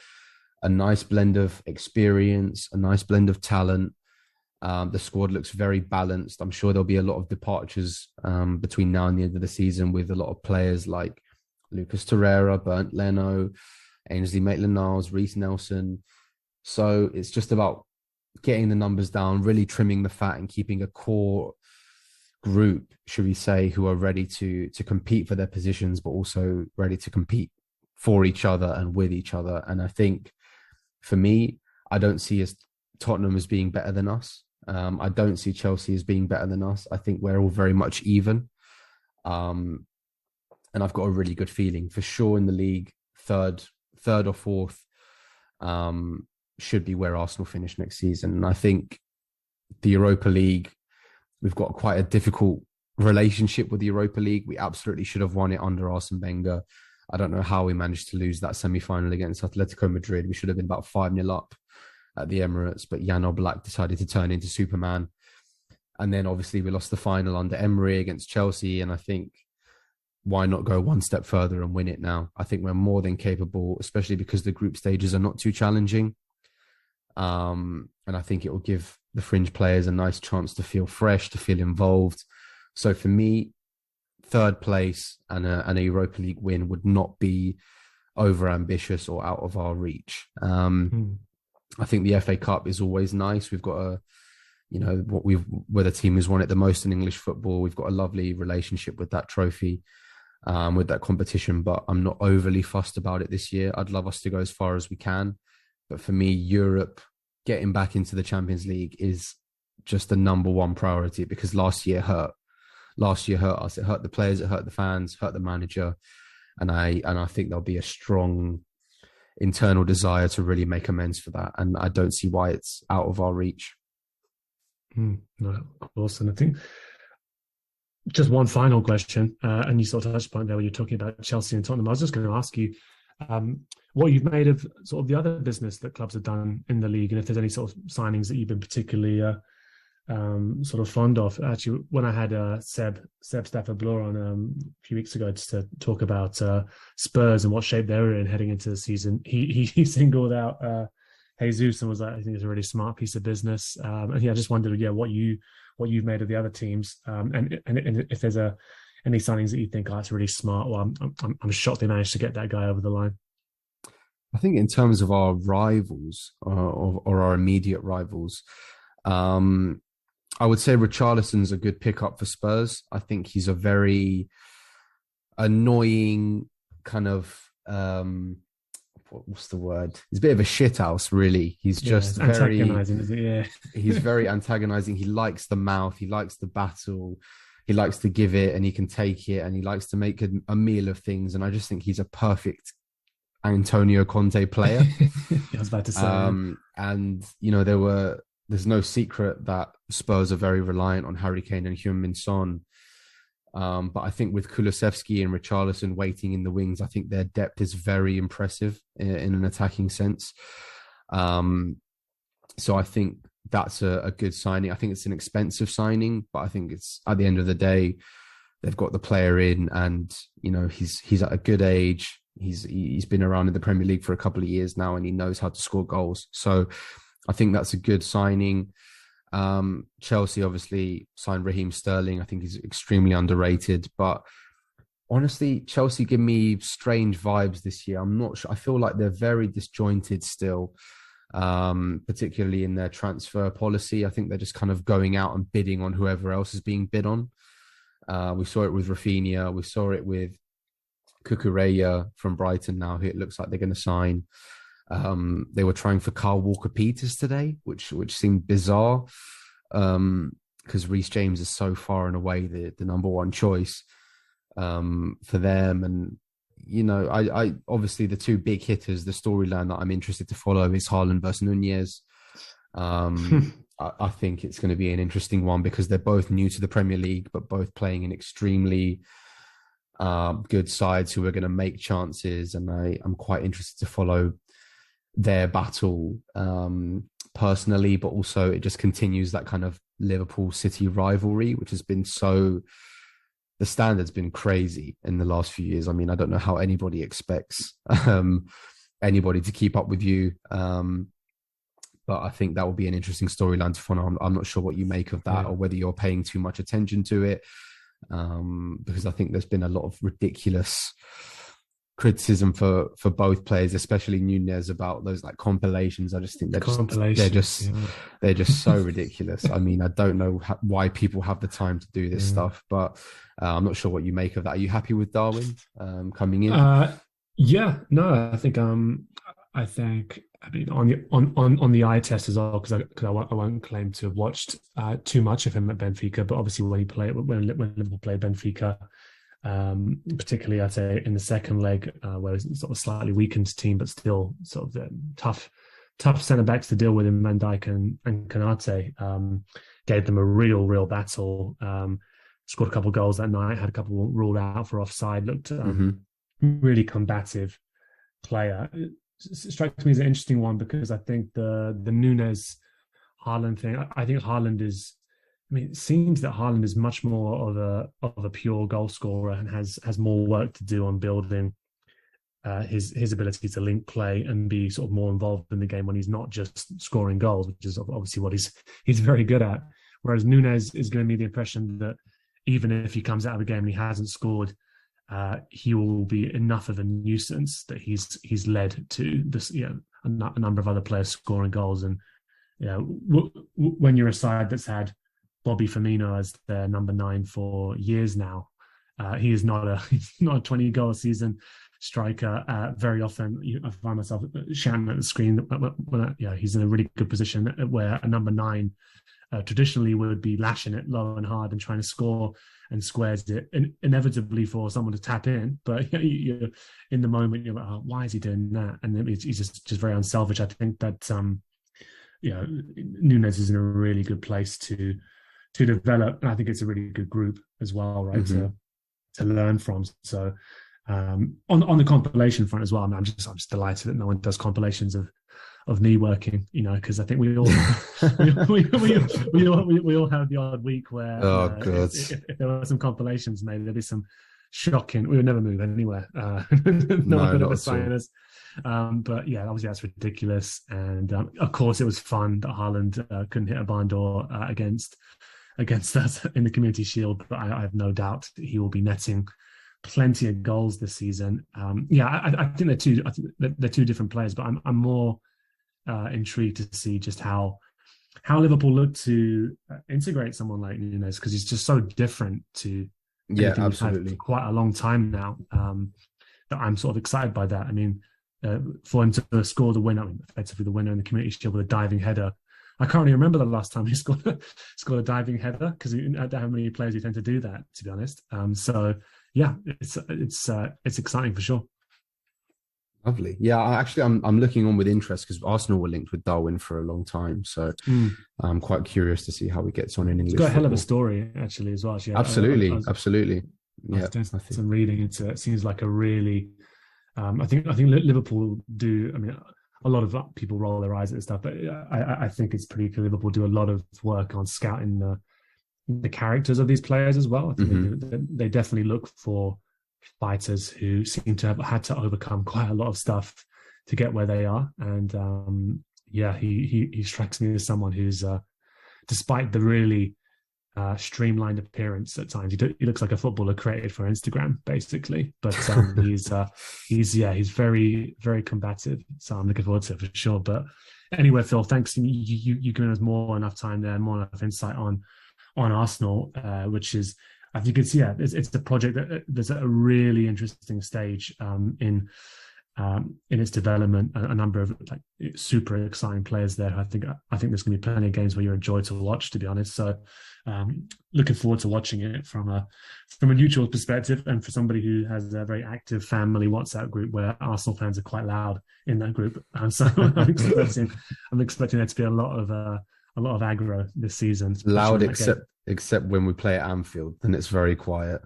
a nice blend of experience, a nice blend of talent. The squad looks very balanced. I'm sure there'll be a lot of departures between now and the end of the season, with a lot of players like Lucas Torreira, Bernd Leno, Ainsley Maitland-Niles, Reece Nelson. So it's just about getting the numbers down, really trimming the fat, and keeping a core group, should we say, who are ready to compete for their positions, but also ready to compete for each other and with each other. And I think, for me, I don't see Tottenham as being better than us. I don't see Chelsea as being better than us. I think we're all very much even. And I've got a really good feeling for sure in the league, third or fourth should be where Arsenal finish next season. And I think the Europa League, we've got quite a difficult relationship with the Europa League. We absolutely should have won it under Arsene Wenger. I don't know how we managed to lose that semi-final against Atletico Madrid. We should have been about 5-0 up at the Emirates, but Jan Oblak decided to turn into Superman. And then obviously we lost the final under Emery against Chelsea. And I think, why not go one step further and win it now? I think we're more than capable, especially because the group stages are not too challenging. And I think it will give the fringe players a nice chance to feel fresh, to feel involved. So for me, third place and a Europa League win would not be over ambitious or out of our reach. I think the FA Cup is always nice. We've got we're the team who's won it the most in English football. We've got a lovely relationship with that trophy, with that competition, but I'm not overly fussed about it this year. I'd love us to go as far as we can. But for me, Europe, getting back into the Champions League is just the number one priority, because last year hurt. Last year hurt us. It hurt the players, it hurt the fans, hurt the manager. And I think there'll be a strong internal desire to really make amends for that. And I don't see why it's out of our reach. No, of course. And I think just one final question, and you sort of touched upon there when you're talking about Chelsea and Tottenham. I was just going to ask you what you've made of sort of the other business that clubs have done in the league, and if there's any sort of signings that you've been particularly sort of fond of. Actually, when I had Seb Stafford-Bloor on a few weeks ago just to talk about Spurs and what shape they were in heading into the season, he singled out Jesus and was like, I think it's a really smart piece of business. And yeah, I just wondered, what you've made of the other teams, and if there's any signings that you think, it's really smart. Well, I'm shocked they managed to get that guy over the line. I think in terms of our rivals or our immediate rivals, I would say Richarlison's a good pickup for Spurs. I think he's a very annoying kind of, what's the word? He's a bit of a shithouse, really. He's just very antagonizing, is it? Yeah. He's very antagonizing. He likes the mouth. He likes the battle. He likes to give it and he can take it, and he likes to make a meal of things. And I just think he's a perfect Antonio Conte player. I was about to say. And, there's no secret that Spurs are very reliant on Harry Kane and Heung-min Son. But I think with Kulusevski and Richarlison waiting in the wings, I think their depth is very impressive in an attacking sense. So I think that's a good signing. I think it's an expensive signing, but I think it's, at the end of the day, they've got the player in, and he's at a good age. He's been around in the Premier League for a couple of years now, and he knows how to score goals. So I think that's a good signing. Chelsea obviously signed Raheem Sterling. I think he's extremely underrated, but honestly, Chelsea give me strange vibes this year. I'm not sure. I feel like they're very disjointed still, particularly in their transfer policy. I think they're just kind of going out and bidding on whoever else is being bid on. We saw it with Rafinha. We saw it with Cucurella from Brighton now, who it looks like they're going to sign. They were trying for Kyle Walker-Peters today, which seemed bizarre, because Reece James is so far and away the number one choice for them. And I obviously the two big hitters, the storyline that I'm interested to follow is Haaland versus Nunez. I think it's going to be an interesting one because they're both new to the Premier League, but both playing in extremely good sides who are going to make chances, and I'm quite interested to follow their battle personally, but also it just continues that kind of Liverpool City rivalry, which has been the standard's been crazy in the last few years. I mean, I don't know how anybody expects anybody to keep up with you, but I think that will be an interesting storyline to follow. I'm not sure what you make of that, or whether you're paying too much attention to it, because I think there's been a lot of ridiculous criticism for both players, especially Nunez, about those like compilations. I just think they're just so ridiculous. I mean, I don't know why people have the time to do this stuff, but I'm not sure what you make of that. Are you happy with Darwin coming in? No, I think I mean on the eye test as well, because I won't claim to have watched too much of him at Benfica, but obviously when Liverpool played Benfica, particularly I'd say in the second leg, where it's sort of a slightly weakened team, but still sort of tough centre backs to deal with in Van Dijk and Konate, gave them a real battle. Scored a couple of goals that night, had a couple ruled out for offside. Looked really combative player. It strikes me as an interesting one because I think the Nunez Haaland thing. I think Haaland is. I mean, it seems that Haaland is much more of a pure goal scorer and has more work to do on building his ability to link play and be sort of more involved in the game when he's not just scoring goals, which is obviously what he's very good at. Whereas Nunez is going to be the impression that even if he comes out of a game and he hasn't scored, he will be enough of a nuisance that he's led to this, a number of other players scoring goals. And when you're a side that's had Bobby Firmino as their number 9 for years now, he's not a 20-goal season striker. Very often, I find myself shouting at the screen when he's in a really good position where a number 9 traditionally would be lashing it low and hard and trying to score, and squares it inevitably for someone to tap in. But in the moment, you're like, oh, why is he doing that? And he's just very unselfish. I think that Nunes is in a really good place to develop, and I think it's a really good group as well, right? Mm-hmm. To learn from. So on the compilation front as well, I'm just delighted that no one does compilations of me working, because I think we all we all have the odd week where if there were some compilations made, there'd be some shocking. We would never move anywhere. No one could ever sign us. But yeah, obviously that's ridiculous. And of course, it was fun that Haaland couldn't hit a barn door against us in the Community Shield. But I have no doubt that he will be netting plenty of goals this season. I think they're two different players, but I'm more intrigued to see just how Liverpool look to integrate someone like Nunes, because he's just so different to absolutely for quite a long time now. That I'm sort of excited by that. I mean, for him to score the winner, effectively the winner in the Community Shield with a diving header. I can't really remember the last time he scored a diving header, because I don't have many players who tend to do that, to be honest. So yeah, it's exciting for sure. Lovely. Yeah, I'm looking on with interest because Arsenal were linked with Darwin for a long time, so I'm quite curious to see how he gets on in English. It's got a hell of a story actually as well. Yeah, absolutely. Yeah, doing some reading into it. Seems like a really. I think Liverpool do. I mean, a lot of people roll their eyes at this stuff, but I think it's pretty clear Liverpool do a lot of work on scouting the characters of these players as well. I think they definitely look for fighters who seem to have had to overcome quite a lot of stuff to get where they are. And he strikes me as someone who's, despite the really streamlined appearance at times, he looks like a footballer created for Instagram, basically. But he's very, very combative. So I'm looking forward to it for sure. But anyway, Phil, thanks. You've given us more enough time there, more enough insight on Arsenal, which is, as you can see, it's a project that's at a really interesting stage in its development. A number of super exciting players there. I think there's going to be plenty of games where you're a joy to watch, to be honest. So looking forward to watching it from a neutral perspective, and for somebody who has a very active family WhatsApp group where Arsenal fans are quite loud in that group. So I'm expecting there to be a lot of aggro this season. Loud, except when we play at Anfield, then it's very quiet.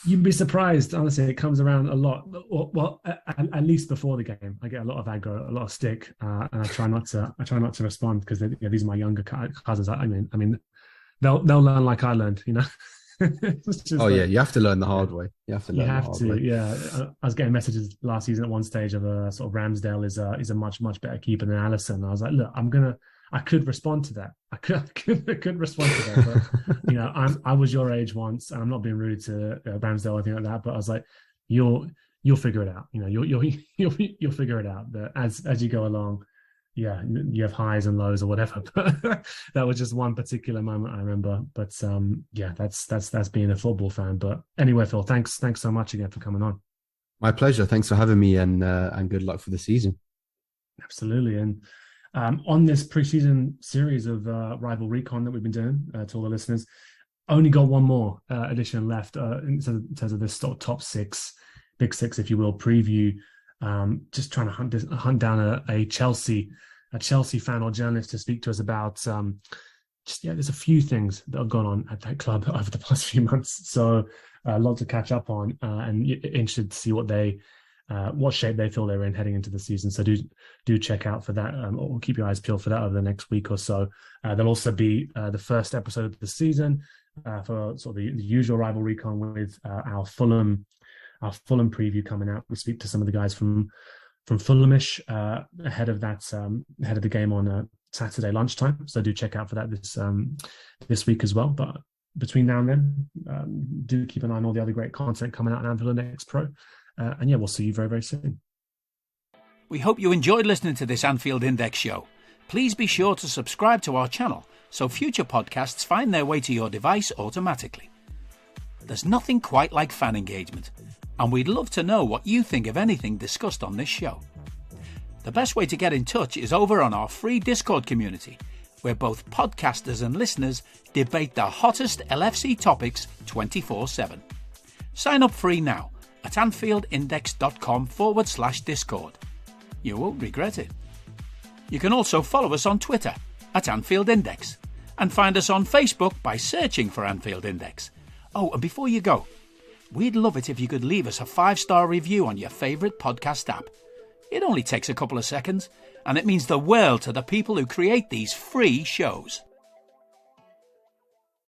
You'd be surprised, honestly. It comes around a lot. Well, at least before the game, I get a lot of aggro, a lot of stick, and I try not to respond, because these are my younger cousins. I mean, they'll learn like I learned, you you have to learn the hard way. Yeah. I was getting messages last season at one stage of a sort of Ramsdale is a much better keeper than Alisson. I was like, look, I could respond to that. I could respond to that. But I was your age once, and I'm not being rude to Ramsdale or anything like that. But I was like, you'll figure it out. You'll figure it out. That as you go along, you have highs and lows or whatever. But that was just one particular moment I remember. But that's being a football fan. But anyway, Phil, thanks so much again for coming on. My pleasure. Thanks for having me, and good luck for the season. Absolutely. And on this preseason series of Rival Recon that we've been doing, to all the listeners, only got one more edition left in terms of this sort of top six, big six, if you will, preview. Just trying to hunt down a Chelsea fan or journalist to speak to us about. There's a few things that have gone on at that club over the past few months, so a lot to catch up on, and interested to see what shape they feel they're in heading into the season. So do check out for that, or keep your eyes peeled for that over the next week or so. There'll also be the first episode of the season for sort of the usual Rival Recon with our Fulham preview coming out. We speak to some of the guys from Fulhamish ahead of the game on Saturday lunchtime. So do check out for that this week as well. But between now and then, do keep an eye on all the other great content coming out on Anfield Index Pro. And yeah, we'll see you very, very soon. We hope you enjoyed listening to this Anfield Index show. Please be sure to subscribe to our channel so future podcasts find their way to your device automatically. There's nothing quite like fan engagement, and we'd love to know what you think of anything discussed on this show. The best way to get in touch is over on our free Discord community, where both podcasters and listeners debate the hottest LFC topics 24/7. Sign up free now at anfieldindex.com/Discord. You won't regret it. You can also follow us on Twitter at Anfield Index and find us on Facebook by searching for Anfield Index. Oh, and before you go, we'd love it if you could leave us a 5-star review on your favourite podcast app. It only takes a couple of seconds, and it means the world to the people who create these free shows.